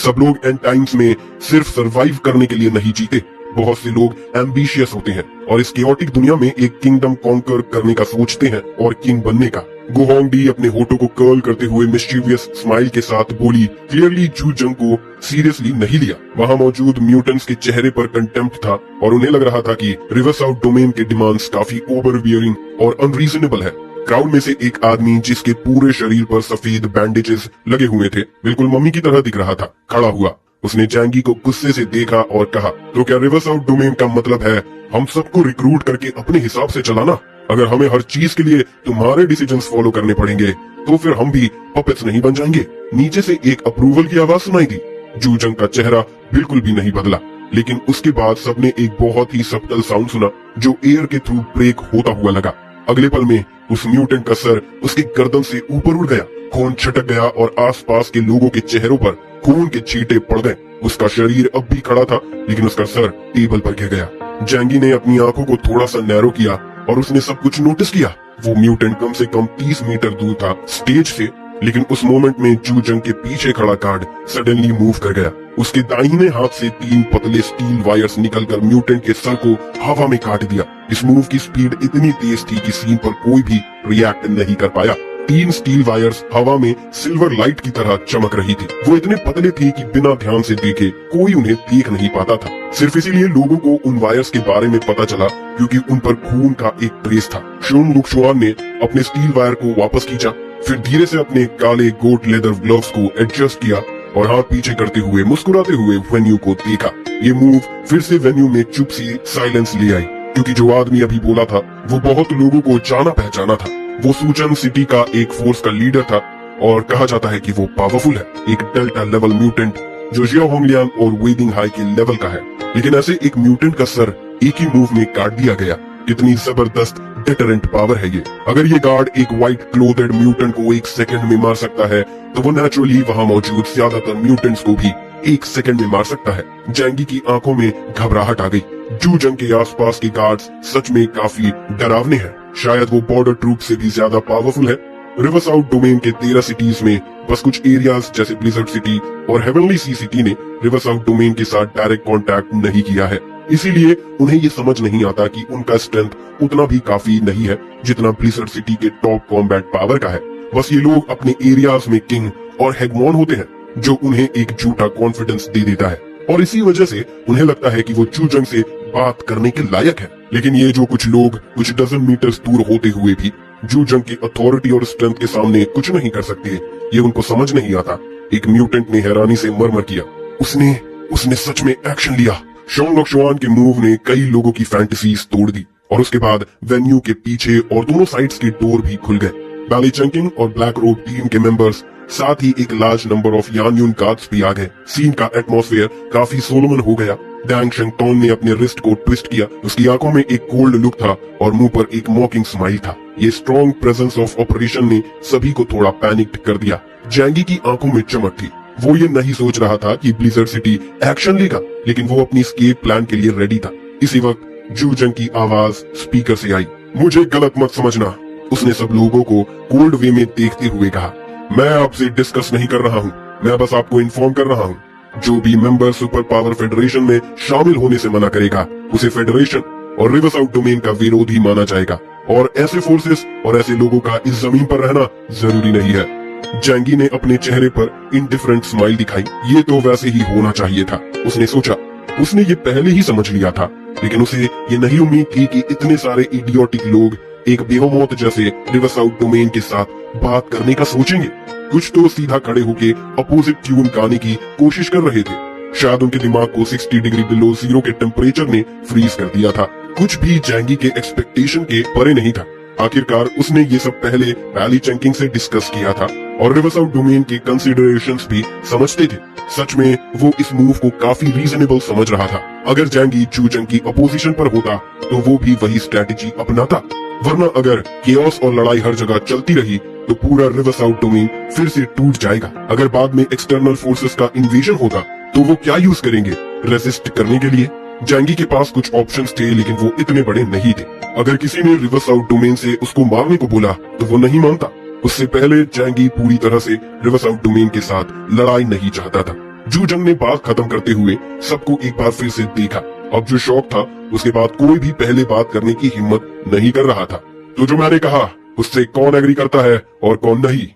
सब लोग and times में सिर्फ सरवाइव करने के लिए नहीं जीते। बहुत से लोग एम्बिशियस होते हैं और इस केओटिक दुनिया में एक किंगडम कॉन्कर करने का सोचते हैं और किंग बनने का। गुहोंगडी अपने होठों को कर्ल करते हुए मिस्चीवियस स्माइल के साथ बोली। क्लियरली जू जंग को सीरियसली नहीं लिया। वहाँ मौजूद म्यूटेंट्स के चेहरे पर कंटेम्प्ट था और उन्हें लग रहा था कि रिवर साउथ डोमेन के डिमांड्स काफी ओवरबियरिंग और अनरीजनेबल है। क्राउड में से एक आदमी जिसके पूरे शरीर पर सफेद बैंडेजेस लगे हुए थे, बिल्कुल मम्मी की तरह दिख रहा था, खड़ा हुआ। उसने जैंगी को गुस्से से देखा और कहा, तो क्या रिवर साउथ डोमेन का मतलब है हम सबको रिक्रूट करके अपने हिसाब से चलाना? अगर हमें हर चीज के लिए तुम्हारे डिसीजंस फॉलो करने पड़ेंगे तो फिर हम भी पपेट्स नहीं बन जाएंगे? नीचे से एक अप्रूवल की आवाज सुनाई दी। जू जंग का चेहरा बिल्कुल भी नहीं बदला, लेकिन उसके बाद सबने एक बहुत ही सब्टल साउंड सुना जो एयर के थ्रू ब्रेक होता हुआ लगा। अगले पल में उस म्यूटेंट का सर उसके गर्दन से ऊपर उड़ गया। खून छटक गया और आसपास के लोगों के चेहरों पर खून के छींटे पड़ गए। उसका शरीर अब भी खड़ा था, लेकिन उसका सर टेबल पर गिर गया। जैंगी ने अपनी आंखों को थोड़ा सा नैरो किया और उसने सब कुछ नोटिस किया। वो म्यूटेंट कम से कम 30 मीटर दूर था स्टेज से, लेकिन उस मोमेंट में जू जंग के पीछे खड़ा गार्ड सडनली मूव कर गया। उसके दाहिने हाथ से 3 पतले स्टील वायर्स निकलकर म्यूटेंट के सर को हवा में काट दिया। इस मूव की स्पीड इतनी तेज थी कि सीन पर कोई भी रिएक्ट नहीं कर पाया। 3 स्टील वायर्स हवा में सिल्वर लाइट की तरह चमक रही थी। वो इतने पतले थे कि बिना ध्यान से देखे कोई उन्हें देख नहीं पाता था। सिर्फ इसीलिए लोगों को उन वायर्स के बारे में पता चला क्योंकि उन पर खून का एक ट्रेस था। शोन लुक्सुआन ने अपने स्टील वायर को वापस खींचा, फिर धीरे से अपने काले गोट लेदर ग्लव्स को एडजस्ट किया और हाथ पीछे करते हुए मुस्कुराते हुए वेन्यू को देखा। ये मूव फिर से वेन्यू में चुप सी साइलेंस ले आई, क्योंकि जो आदमी अभी बोला था वो बहुत लोगों को जाना पहचाना था। वो सूचन सिटी का एक फोर्स का लीडर था और कहा जाता है कि वो पावरफुल है, एक डेल्टा लेवल म्यूटेंट जो जिया होंगलियांग और वेदिंग हाई के लेवल का है। लेकिन ऐसे एक म्यूटेंट का सर एक ही मूव में काट दिया गया। कितनी जबरदस्त डेटरेंट पावर है ये। अगर ये गार्ड एक व्हाइट क्लोथेड म्यूटेंट को 1 सेकंड में मार सकता है, तो वो नेचुरली वहाँ मौजूद ज्यादातर म्यूटेंट्स को भी 1 सेकंड में मार सकता है। जैंगी की आंखों में घबराहट आ गई। जू जंग के आसपास के गार्ड्स सच में काफी डरावने हैं। शायद वो बॉर्डर ट्रूप से भी ज्यादा पावरफुल है। रिवर साउथ डोमेन के 13 सिटीज में बस कुछ एरियाज जैसे ब्लिजर्ड सिटी और हेवनली सी सिटी ने रिवर साउथ डोमेन के साथ डायरेक्ट कांटेक्ट नहीं किया है। इसीलिए उन्हें ये समझ नहीं आता कि उनका स्ट्रेंथ उतना भी काफी नहीं है जितना ब्लिजर्ड सिटी के टॉप कॉम्बैट पावर का है। बस ये लोग अपने एरियाज में किंग और हेगमोन होते हैं, जो उन्हें एक झूठा कॉन्फिडेंस दे देता है और इसी वजह से उन्हें लगता है कि वो जू जंग से बात करने के लायक है। लेकिन ये जो कुछ लोग कुछ डजन मीटर्स दूर होते हुए भी जू जंग की अथॉरिटी और स्ट्रेंथ के सामने कुछ नहीं कर सकते, ये उनको समझ नहीं आता। एक म्यूटेंट ने हैरानी से मरमर किया, उसने सच में एक्शन लिया। शोन लुक्सुआन के मूव ने कई लोगों की फैंटेसीज तोड़ दी और उसके बाद वेन्यू के पीछे और दोनों साइड्स के डोर भी खुल गए। बैली चंकिंग और ब्लैक रोब टीम के मेंबर्स, साथ ही एक लार्ज नंबर ऑफ यानयून गार्ड्स भी आ गए। सीन का एटमॉस्फेयर काफी सोलोमन हो गया। डैंग शेंगटोन ने अपने रिस्ट को ट्विस्ट किया। उसकी आंखों में एक कोल्ड लुक था और मुंह पर एक मॉकिंग स्माइल था। ये स्ट्रॉन्ग प्रेजेंस ऑफ ऑपरेशन ने सभी को थोड़ा पैनिक्ड कर दिया। जैंगी की आंखों में चमक थी। वो ये नहीं सोच रहा था कि ब्लिजर्ड सिटी एक्शन लेगा, लेकिन वो अपनी एस्केप प्लान के लिए रेडी था। इसी वक्त जू जंग की आवाज स्पीकर से आई, मुझे गलत मत समझना। उसने सब लोगों को कोल्ड वे में देखते हुए कहा, मैं आपसे डिस्कस नहीं कर रहा हूँ, मैं बस आपको इन्फॉर्म कर रहा हूँ। जो भी मेंबर सुपर पावर फेडरेशन में शामिल होने से मना करेगा, उसे फेडरेशन और रिवर साउथ डोमेन का विरोधी माना जाएगा और ऐसे फोर्सेस और ऐसे लोगों का इस जमीन पर रहना जरूरी नहीं है। जैंगी ने अपने चेहरे पर इंडिफरेंट स्माइल दिखाई। ये तो वैसे ही होना चाहिए था, उसने सोचा। उसने ये पहले ही समझ लिया था, लेकिन उसे ये नहीं उम्मीद थी कि इतने सारे इडियोटिक लोग एक बेहोमौत जैसे रिवर साउथ डोमेन के साथ बात करने का सोचेंगे। कुछ तो सीधा खड़े होके अपोजिट ट्यून गाने की कोशिश कर रहे थे। शायद उनके दिमाग को 60 डिग्री बिलो जीरो के टेम्परेचर ने फ्रीज कर दिया था। कुछ भी जैंगी के एक्सपेक्टेशन के परे नहीं था। आखिरकार उसने ये सब पहले बैली चंकिंग से डिस्कस किया था और रिवर साउथ डोमेन के कंसिडरेशंस भी समझते थे। सच में वो इस मूव को काफी रीजनेबल समझ रहा था। अगर जैंगी जू जंग की अपोजिशन पर होता तो वो भी वही स्ट्रेटेजी अपनाता, वरना अगर केओस और लड़ाई हर जगह चलती रही तो पूरा रिवर साउथ डोमेन फिर से टूट जाएगा। अगर बाद में एक्सटर्नल फोर्सेस का इन्वेजन होगा तो वो क्या यूज करेंगे रेसिस्ट करने के लिए? जैंगी के पास कुछ ऑप्शंस थे, लेकिन वो इतने बड़े नहीं थे। अगर किसी ने रिवर साउथ डोमेन से उसको मारने को बोला तो वो नहीं मानता। उससे पहले जैंगी पूरी तरह से रिवर साउथ डोमेन के साथ लड़ाई नहीं चाहता था। जू जंग ने बात खत्म करते हुए सबको एक बार फिर से देखा। अब जो शौक था उसके बाद कोई भी पहले बात करने की हिम्मत नहीं कर रहा था। तो जो मैंने कहा उससे कौन एग्री करता है और कौन नहीं?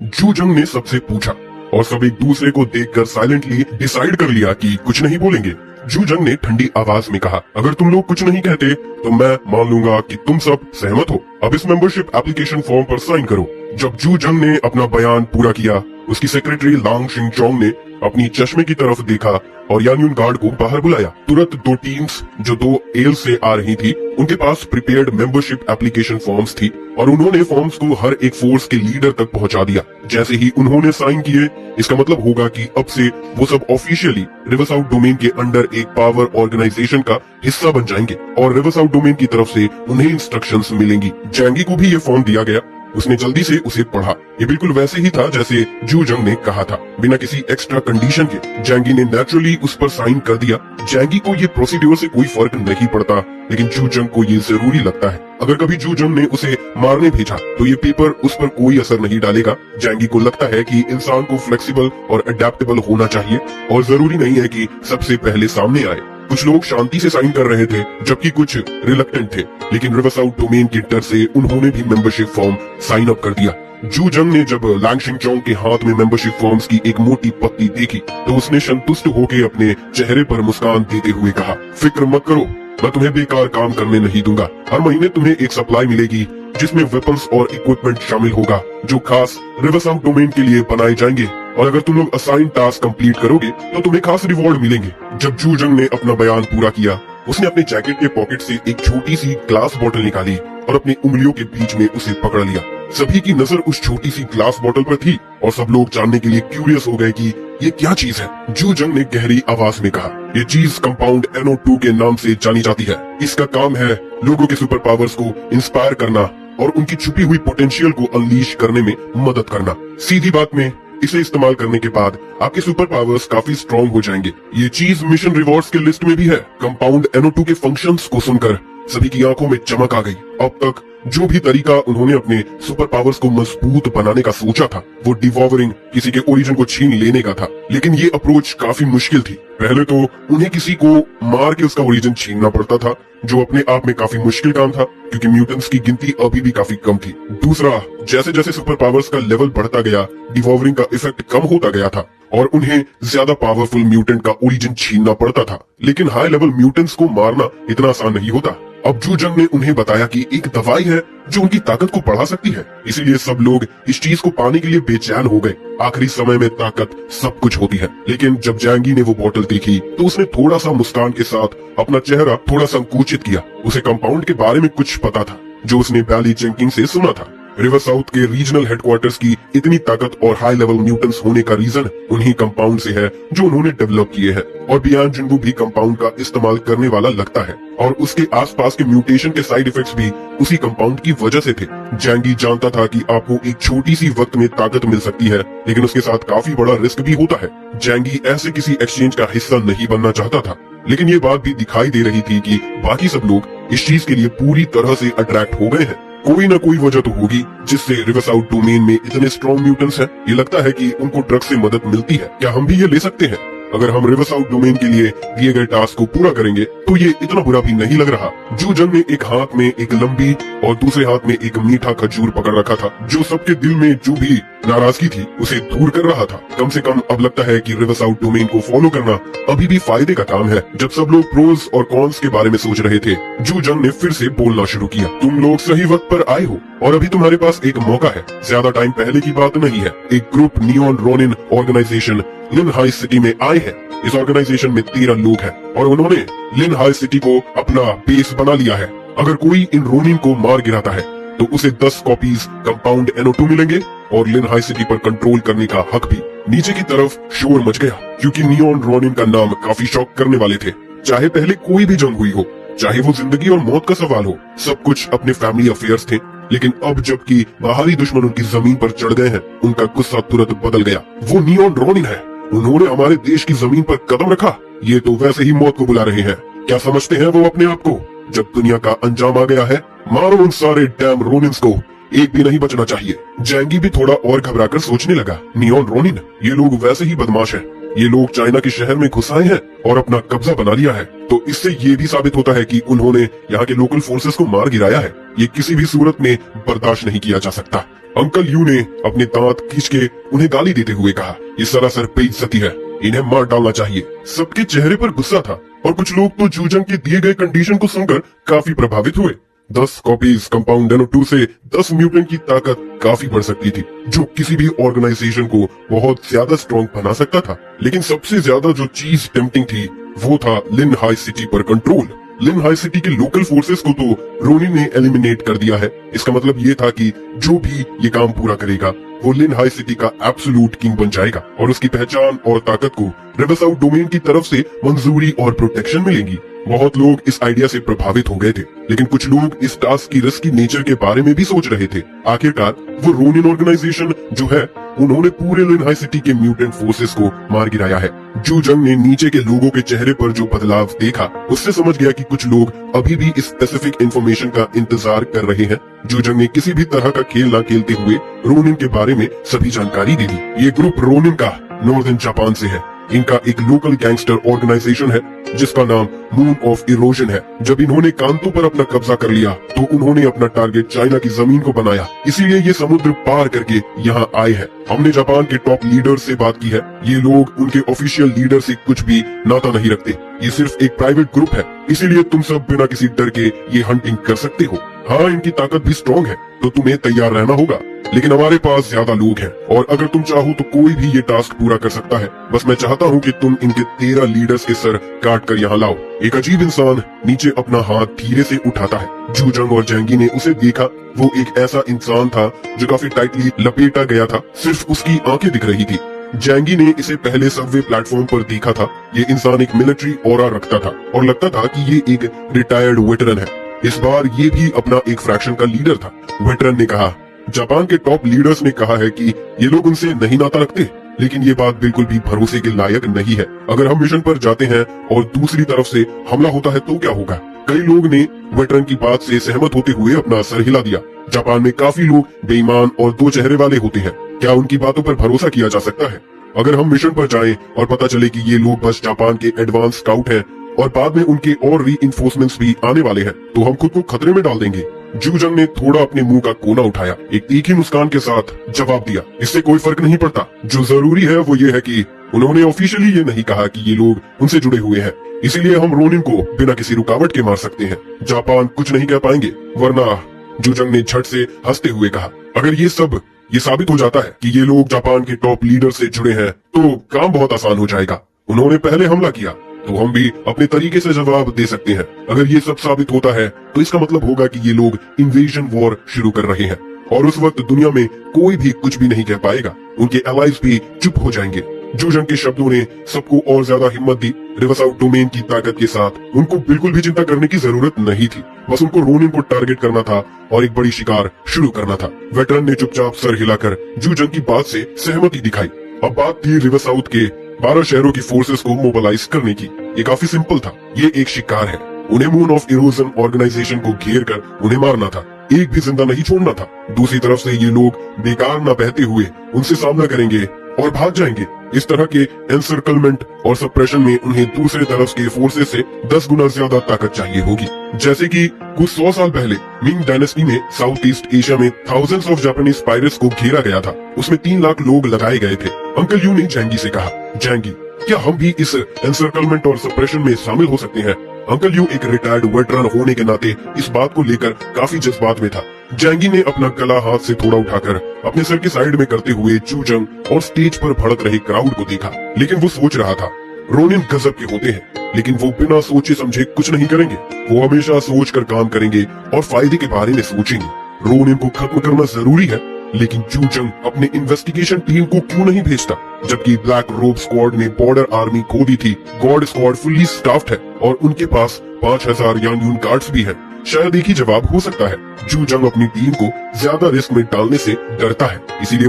जू जंग ने सबसे पूछा और सब एक दूसरे को देखकर साइलेंटली डिसाइड कर लिया कि कुछ नहीं बोलेंगे। जू जंग ने ठंडी आवाज में कहा, अगर तुम लोग कुछ नहीं कहते तो मैं मान लूंगा कि तुम सब सहमत हो। अब इस मेंबरशिप एप्लीकेशन फॉर्म पर साइन करो। जब जू जंग ने अपना बयान पूरा किया, उसकी सेक्रेटरी लांग शिंगचोंग ने अपनी चश्मे की तरफ देखा और यान्युन गार्ड को बाहर बुलाया। तुरंत दो टीम्स जो 2 एल से आ रही थी, उनके पास प्रिपेयर्ड मेंबरशिप एप्लीकेशन फॉर्म्स थी और उन्होंने फॉर्म्स को हर एक फोर्स के लीडर तक पहुंचा दिया। जैसे ही उन्होंने साइन किए, इसका मतलब होगा कि अब से वो सब ऑफिशियली रिवरसाउथ डोमेन के अंडर एक पावर ऑर्गेनाइजेशन का हिस्सा बन जाएंगे और रिवरसाउथ डोमेन की तरफ से उन्हें इंस्ट्रक्शंस मिलेंगी। जैंगी को भी ये फॉर्म दिया गया। उसने जल्दी से उसे पढ़ा। ये बिल्कुल वैसे ही था जैसे जू जंग ने कहा था, बिना किसी एक्स्ट्रा कंडीशन के। जैंगी ने नेचुरली उस पर साइन कर दिया। जैंगी को ये प्रोसीड्योर से कोई फर्क नहीं पड़ता, लेकिन जू जंग को ये जरूरी लगता है। अगर कभी जू जंग ने उसे मारने भेजा तो ये पेपर उस पर कोई असर नहीं डालेगा। जैंगी को लगता है कि इंसान को फ्लेक्सिबल और अडेप्टेबल होना चाहिए और जरूरी नहीं है कि सबसे पहले सामने आए। कुछ लोग शांति से साइन कर रहे थे जबकि कुछ रिलक्टेंट थे, लेकिन रिवरसाउथ डोमेन के डर से उन्होंने भी मेंबरशिप फॉर्म साइन अप कर दिया। जू जंग ने जब लांग शिंगचोंग के हाथ में मेंबरशिप फॉर्म्स की एक मोटी पत्ती देखी तो उसने संतुष्ट होकर अपने चेहरे पर मुस्कान देते हुए कहा, फिक्र मत करो, मैं तुम्हें बेकार काम करने नहीं दूंगा। हर महीने तुम्हें एक सप्लाई मिलेगी जिसमें वेपन्स और इक्विपमेंट शामिल होगा जो खास रिवरसाउथ डोमेन के लिए बनाए जाएंगे, और अगर तुम लोग असाइन टास्क कंप्लीट करोगे तो तुम्हें खास रिवॉर्ड मिलेंगे। जब जू जंग ने अपना बयान पूरा किया, उसने अपने जैकेट के पॉकेट से एक छोटी सी ग्लास बोतल निकाली और अपनी उंगलियों के बीच में उसे पकड़ लिया। सभी की नजर उस छोटी सी ग्लास बोतल पर थी और सब लोग जानने के लिए क्यूरियस हो गए कि ये क्या चीज है। जू जंग ने गहरी आवाज में कहा, ये चीज कंपाउंड NO2 के नाम से जानी जाती है। इसका काम है लोगों के सुपर पावर्स को इंस्पायर करना और उनकी छुपी हुई पोटेंशियल को अनलीश करने में मदद करना। सीधी बात में इसे इस्तेमाल करने के बाद आपके सुपर पावर्स काफी स्ट्रॉन्ग हो जाएंगे। ये चीज मिशन रिवॉर्ड्स के लिस्ट में भी है। कंपाउंड NO2 के फंक्शंस को सुनकर सभी की आंखों में चमक आ गई। अब तक जो भी तरीका उन्होंने अपने सुपर पावर्स को मजबूत बनाने का सोचा था वो डिवॉवरिंग, किसी के ओरिजिन को छीन लेने का था, लेकिन ये अप्रोच काफी मुश्किल थी। पहले तो उन्हें किसी को मार के उसका ओरिजिन छीनना पड़ता था, जो अपने आप में काफी मुश्किल काम था क्योंकि म्यूटेंट्स की गिनती अभी भी काफी कम थी। दूसरा, जैसे जैसे सुपर पावर्स का लेवल बढ़ता गया, डिवॉवरिंग का इफेक्ट कम होता गया था और उन्हें ज्यादा पावरफुल म्यूटेंट का ओरिजिन छीनना पड़ता था। लेकिन हाई लेवल म्यूटेंट्स को मारना इतना आसान नहीं होता। अब जू जंग ने उन्हें बताया कि एक दवाई है जो उनकी ताकत को बढ़ा सकती है, इसीलिए सब लोग इस चीज को पाने के लिए बेचैन हो गए। आखिरी समय में ताकत सब कुछ होती है। लेकिन जब जैंगी ने वो बोतल देखी तो उसने थोड़ा सा मुस्कान के साथ अपना चेहरा थोड़ा संकुचित किया। उसे कंपाउंड के बारे में कुछ पता था जो उसने बैली जेंकिंग से सुना था। रिवरसाउथ के रीजनल हेडक्वार्टर्स की इतनी ताकत और हाई लेवल म्यूटेंट्स होने का रीजन उन्हीं कंपाउंड से है जो उन्होंने डेवलप किए हैं। और बियान जिन्वू भी कंपाउंड का इस्तेमाल करने वाला लगता है और उसके आसपास के म्यूटेशन के साइड इफेक्ट्स भी उसी कंपाउंड की वजह से थे। जैंगी जानता था कि आपको एक छोटी सी वक्त में ताकत मिल सकती है, लेकिन उसके साथ काफी बड़ा रिस्क भी होता है। जैंगी ऐसे किसी एक्सचेंज का हिस्सा नहीं बनना चाहता था, लेकिन ये बात भी दिखाई दे रही थी कि बाकी सब लोग इस चीज के लिए पूरी तरह से अट्रैक्ट हो गए हैं। कोई ना कोई वजह तो होगी जिससे रिवरसाउथ डोमेन में इतने स्ट्रॉन्ग म्यूटेंट्स हैं। ये लगता है कि उनको ड्रग से मदद मिलती है। क्या हम भी ये ले सकते हैं? अगर हम रिवरसाउथ डोमेन के लिए दिए गए टास्क को पूरा करेंगे तो ये इतना बुरा भी नहीं लग रहा। जू जंग ने एक हाथ में एक लंबी और दूसरे हाथ में एक मीठा खजूर पकड़ रखा था, जो सबके दिल में जो भी नाराजगी थी उसे दूर कर रहा था। कम से कम अब लगता है कि रिवरसाउथ डोमेन को फॉलो करना अभी भी फायदे का काम है। जब सब लोग प्रोज और कॉन्स के बारे में सोच रहे थे, जू जंग ने फिर से बोलना शुरू किया, तुम लोग सही वक्त पर आए हो और अभी तुम्हारे पास एक मौका है। ज्यादा टाइम पहले की बात नहीं है। एक ग्रुप नियॉन रोनिन ऑर्गेनाइजेशन लिन हाई सिटी में आए हैं। इस ऑर्गेनाइजेशन में 13 लोग हैं और उन्होंने लिन हाई सिटी को अपना बेस बना लिया है। अगर कोई इन रोनिन को मार गिराता है तो उसे 10 कॉपीज कंपाउंड NO2 मिलेंगे और लिन हाई सिटी पर कंट्रोल करने का हक भी। नीचे की तरफ शोर मच गया क्योंकि नियॉन रोनिन का नाम काफी शॉक करने वाले थे। चाहे पहले कोई भी जंग हुई हो, चाहे वो जिंदगी और मौत का सवाल हो, सब कुछ अपने फैमिली अफेयर्स थे। लेकिन अब जबकि बाहरी दुश्मन उनकी जमीन पर चढ़ गए हैं, उनका गुस्सा तुरंत बदल गया। वो नियॉन रोनिन है, उन्होंने हमारे देश की जमीन पर कदम रखा, ये तो वैसे ही मौत को बुला रहे हैं। क्या समझते हैं वो अपने आप को? जब दुनिया का अंजाम आ गया है, मारो उन सारे डैम रोनिन्स को, एक भी नहीं बचना चाहिए। जैंगी भी थोड़ा और घबराकर सोचने लगा, नियॉन रोनिन, ये लोग वैसे ही बदमाश हैं ये लोग चाइना के शहर में घुस आए हैं और अपना कब्जा बना लिया है। तो इससे ये भी साबित होता है कि उन्होंने यहाँ के लोकल फोर्सेस को मार गिराया है। ये किसी भी सूरत में बर्दाश्त नहीं किया जा सकता। अंकल यू ने अपने दांत खींच के उन्हें गाली देते हुए कहा, ये सरासर बेइज्जती है, इन्हें मार डालना चाहिए। सबके चेहरे पर गुस्सा था और कुछ लोग तो जूजंग के दिए गए कंडीशन को सुनकर काफी प्रभावित हुए। 10 कॉपीज कंपाउंड नैनो 2 से 10 म्यूटेंट की ताकत काफी बढ़ सकती थी, जो किसी भी ऑर्गेनाइजेशन को बहुत ज्यादा स्ट्रॉन्ग बना सकता था। लेकिन सबसे ज्यादा जो चीज टेम्पटिंग थी वो था लिन हाई सिटी पर कंट्रोल। लिन हाई सिटी के लोकल फोर्सेस को तो रोनिन ने एलिमिनेट कर दिया है। इसका मतलब ये था कि जो भी ये काम पूरा करेगा वो लिन हाई सिटी का एब्सोल्यूट किंग बन जाएगा और उसकी पहचान और ताकत को रिवरसाउथ डोमेन की तरफ से मंजूरी और प्रोटेक्शन मिलेगी। बहुत लोग इस आइडिया से प्रभावित हो गए थे, लेकिन कुछ लोग इस टास्क की रिस्की नेचर के बारे में भी सोच रहे थे। आखिरकार वो रोनिन ऑर्गेनाइजेशन जो है, उन्होंने पूरे लिन हाई सिटी के म्यूटेंट फोर्सेस को मार गिराया है। जूजंग ने नीचे के लोगों के चेहरे पर जो बदलाव देखा, उससे समझ गया कि कुछ लोग अभी भी इस स्पेसिफिक इंफॉर्मेशन का इंतजार कर रहे हैं। जूजंग ने किसी भी तरह का खेल ना खेलते हुए रोनिन के बारे में सभी जानकारी दे दी। ये ग्रुप रोनिन का नॉर्दर्न जापान से है। इनका एक लोकल गैंगस्टर ऑर्गेनाइजेशन है जिसका नाम मून ऑफ इरोजन है। जब इन्होंने कांतो पर अपना कब्जा कर लिया तो उन्होंने अपना टारगेट चाइना की जमीन को बनाया, इसीलिए ये समुद्र पार करके यहाँ आए हैं। हमने जापान के टॉप लीडर से बात की है। ये लोग उनके ऑफिशियल लीडर से कुछ भी नाता नहीं रखते। ये सिर्फ एक प्राइवेट ग्रुप है, इसीलिए तुम सब बिना किसी डर के ये हंटिंग कर सकते हो। हाँ, इनकी ताकत भी स्ट्रॉन्ग है, तो तुम्हें तैयार रहना होगा। लेकिन हमारे पास ज्यादा लोग हैं और अगर तुम चाहो तो कोई भी ये टास्क पूरा कर सकता है। बस मैं चाहता हूँ कि तुम इनके 13 लीडर्स के सर काट कर यहाँ लाओ। एक अजीब इंसान नीचे अपना हाथ धीरे से उठाता है। जूजंग और जैंगी ने उसे देखा। वो एक ऐसा इंसान था जो काफी टाइटली लपेटा गया था, सिर्फ उसकी आंखें दिख रही थी। जैंगी ने इसे पहले सबवे प्लेटफॉर्म पर देखा था। ये इंसान एक मिलिट्री ऑरा रखता था और लगता था कि ये एक रिटायर्ड वेटरन है। इस बार ये भी अपना एक फ्रैक्शन का लीडर था। वेटरन ने कहा, जापान के टॉप लीडर्स ने कहा है कि ये लोग उनसे नहीं नाता रखते, लेकिन ये बात बिल्कुल भी भरोसे के लायक नहीं है। अगर हम मिशन पर जाते हैं और दूसरी तरफ से हमला होता है तो क्या होगा? कई लोग ने वेटरन की बात से सहमत होते हुए अपना सर हिला दिया। जापान में काफी लोग बेईमान और दो चेहरे वाले होते हैं। क्या उनकी बातों पर भरोसा किया जा सकता है? अगर हम मिशन पर जाएं और पता चले कि ये लोग बस जापान के एडवांस स्काउट हैं और बाद में उनके और रीइंफोर्समेंट्स भी आने वाले हैं, तो हम खुद को खतरे में डाल देंगे। जूजंग ने थोड़ा अपने मुंह का कोना उठाया, एक तीखी मुस्कान के साथ जवाब दिया, इससे कोई फर्क नहीं पड़ता। जो जरूरी है वो ये है कि उन्होंने ऑफिशियली ये नहीं कहा कि ये लोग उनसे जुड़े हुए हैं, इसीलिए हम रोनिन को बिना किसी रुकावट के मार सकते हैं। जापान कुछ नहीं कह पाएंगे, वरना जूजंग ने झट से हंसते हुए कहा, अगर ये साबित हो जाता है कि ये लोग जापान के टॉप लीडर से जुड़े हैं तो काम बहुत आसान हो जाएगा। उन्होंने पहले हमला किया तो हम भी अपने तरीके से जवाब दे सकते हैं। अगर ये सब साबित होता है तो इसका मतलब होगा कि ये लोग इन्वेजन वॉर शुरू कर रहे हैं और उस वक्त दुनिया में कोई भी कुछ भी नहीं कह पाएगा। उनके एलाइज भी चुप हो जाएंगे। जूजंग के शब्दों ने सबको और ज्यादा हिम्मत दी। रिवरसाउथ डोमेन की ताकत के साथ उनको बिल्कुल भी चिंता करने की जरूरत नहीं थी। बस उनको रोनिन को टारगेट करना था और एक बड़ी शिकार शुरू करना था। वेटरन ने चुपचाप सर हिलाकर जूजंग की बात से सहमति दिखाई। अब बात थी रिवरसाउथ के 12 शहरों की फोर्सेस को मोबिलाइज करने की। ये काफी सिंपल था। ये एक शिकार है। उन्हें मून ऑफ इरोजन ऑर्गेनाइजेशन को घेर कर उन्हें मारना था, एक भी जिंदा नहीं छोड़ना था। दूसरी तरफ से ये लोग बेकार न बहते हुए उनसे सामना करेंगे और भाग जाएंगे। इस तरह के एनसर्कलमेंट और सप्रेशन में उन्हें दूसरे तरफ के फोर्सेस से 10 गुना ज्यादा ताकत चाहिए होगी। जैसे कि कुछ 100 साल पहले मिंग डायनेस्टी में साउथ ईस्ट एशिया में थाउजेंड्स ऑफ जापानीज पायरेट्स को घेरा गया था। उसमें 3 लाख लोग लगाए गए थे। अंकल यू ने जैंगी से कहा, जैंगी, क्या हम भी इस एनसर्कलमेंट और सप्रेशन में शामिल हो सकते हैं? अंकल यू एक रिटायर्ड वेटरन होने के नाते इस बात को लेकर काफी जज्बात में था। जैंगी ने अपना गला हाथ से थोड़ा उठाकर अपने सर के साइड में करते हुए जूजंग और स्टेज पर भड़क रहे क्राउड को देखा। लेकिन वो सोच रहा था, रोनिन गजब के होते हैं, लेकिन वो बिना सोचे समझे कुछ नहीं करेंगे। वो हमेशा सोच कर काम करेंगे और फायदे के बारे में सोचेंगे। रोनिन को खत्म करना जरूरी है, लेकिन जूजंग अपने इन्वेस्टिगेशन टीम को क्यों नहीं भेजता? जबकि ब्लैक रोब स्क्वाड ने बॉर्डर आर्मी खो दी थी। गॉड स्क्वाड फुल्ली स्टाफ्ड है और उनके पास 5000 यांगयून गार्ड्स भी हैं। शायद एक ही जवाब हो सकता है, जूजंग अपनी टीम को ज्यादा रिस्क में डालने से डरता है, इसीलिए